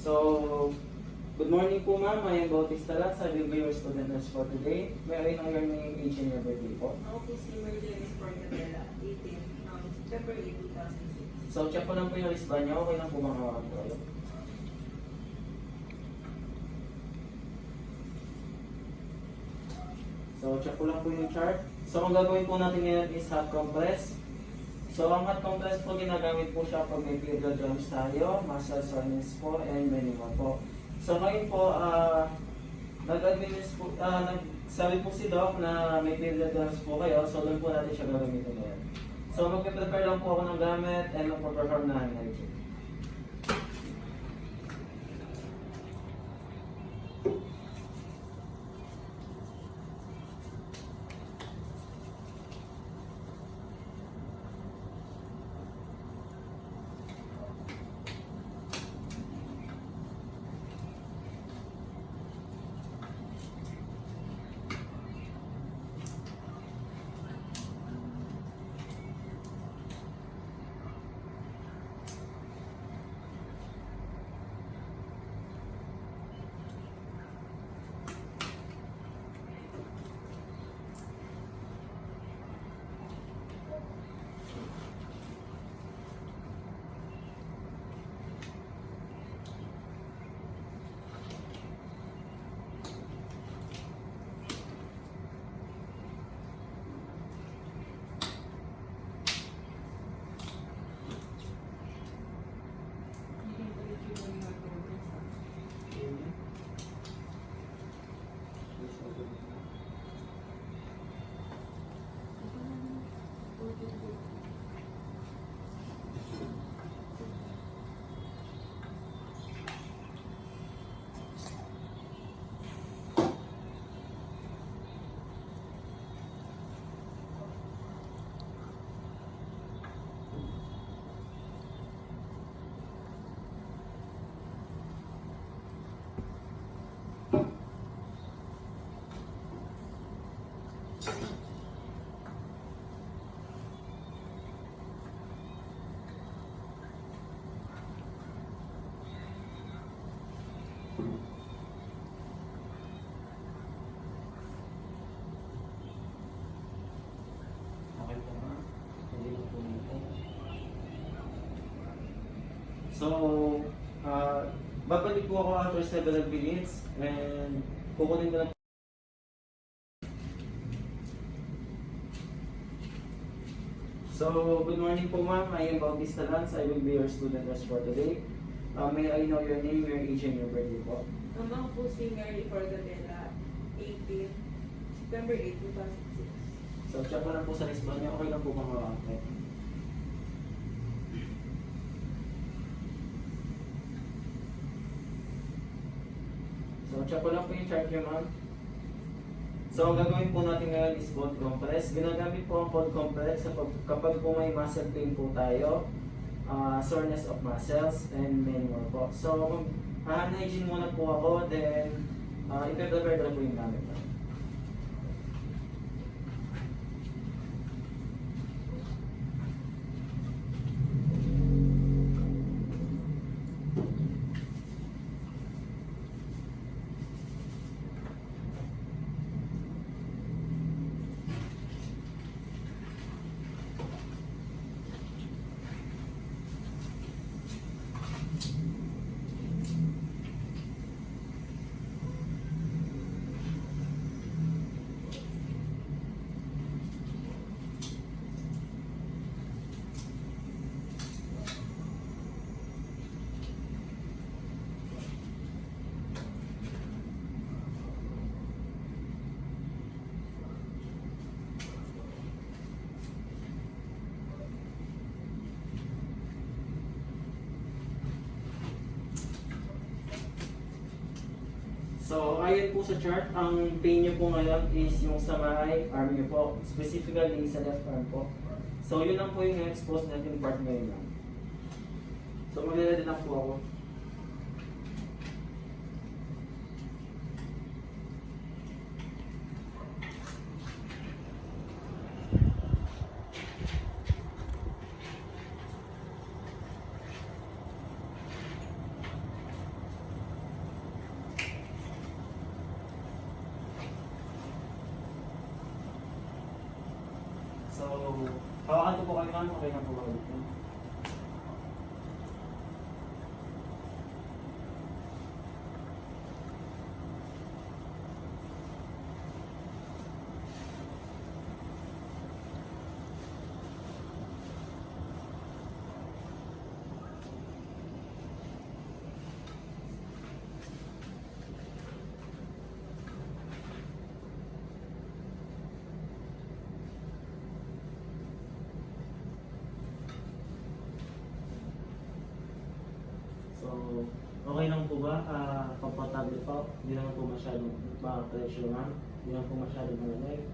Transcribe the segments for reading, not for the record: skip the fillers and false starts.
So, good morning po ma'am. I am Bautista Latz. I will be your student nurse for today. May I know your name, age, and your birthday po? Ako po si Mercedes Porcadela, 18, September 8, 2006. So, check ko lang po yung wristband niyo. Okay lang po bang hawakan po kayo? So, check ko lang po yung chart. So, ang gagawin po natin ngayon is hot compress. So, ang hot compress po, ginagamit po siya pag may period drums tayo, muscle soreness po, and many more po. So, ngayon po, nagsabi po si Doc na may period drums po kayo, so doon po natin siya gagamitin ngayon. So, magpe-prepare lang po ako ng gamit and magpe-perform na hand hygiene. Okay po ma'am. Hindi lang po nito. So, babalik po ako after 7 minutes and kukunin ko na. So, good morning po ma'am. I am Bautista Latz. I will be your student nurse for today. May I know your name, your age, and your birthday po? Ako po si Mary Porcadela, 18, September 8, 2006. So, check ko lang po sa wristband niya. Okay lang po bang hawakan? So, check ko lang po yung chart niyo ma'am. So, ang gagawin po natin ngayon is cold compress. Ginagamit po ang cold compress kapag po may muscle pain po tayo, soreness of muscles, and many more po. So, hand hygiene muna po ako, then i-prepare na po yung gamit po. So, ayon po sa chart, ang pain nyo po ngayon is yung sa may arm nyo po, specifically sa left arm po. So, yun lang po yung expose natin part ngayon lang. So, maglalagay lang po ako. ko po kayo, ma'am. Okay na po kayo. So, okay lang po ba? Komportable po? Hindi naman po masyadong pressure, ma'am. Hindi naman po masyadong malamig.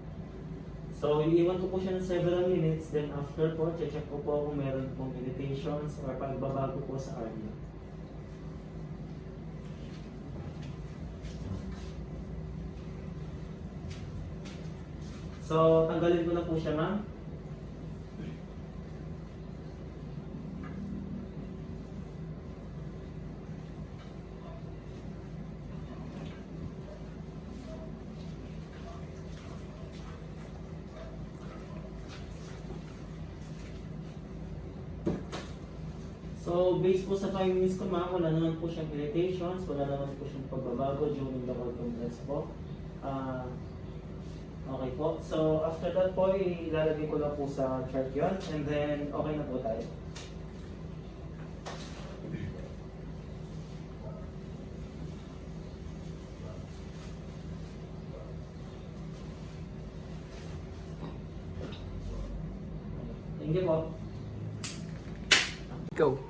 So, iiwan ko po siya ng several minutes. Then after po, check ko po kung meron pong irritations or pagbabago po sa cardio. So, tanggalin ko na po siya, ma'am. So, based po sa findings ko, ma'am, wala naman po siyang irritations, wala naman po siyang pagbabago during the cold compress po. Okay po. So, after that po, ilalagay ko lang po sa chart yun, and then okay na po tayo. Thank you po. Go.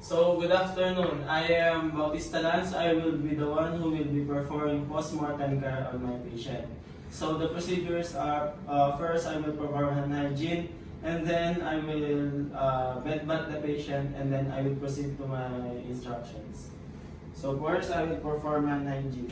So, good afternoon. I am Bautista Lance. I will be the one who will be performing post-mortem care on my patient. So, the procedures are, first I will perform hand hygiene, and then I will bed bath the patient, and then I will proceed to my instructions. So, first I will perform hand hygiene.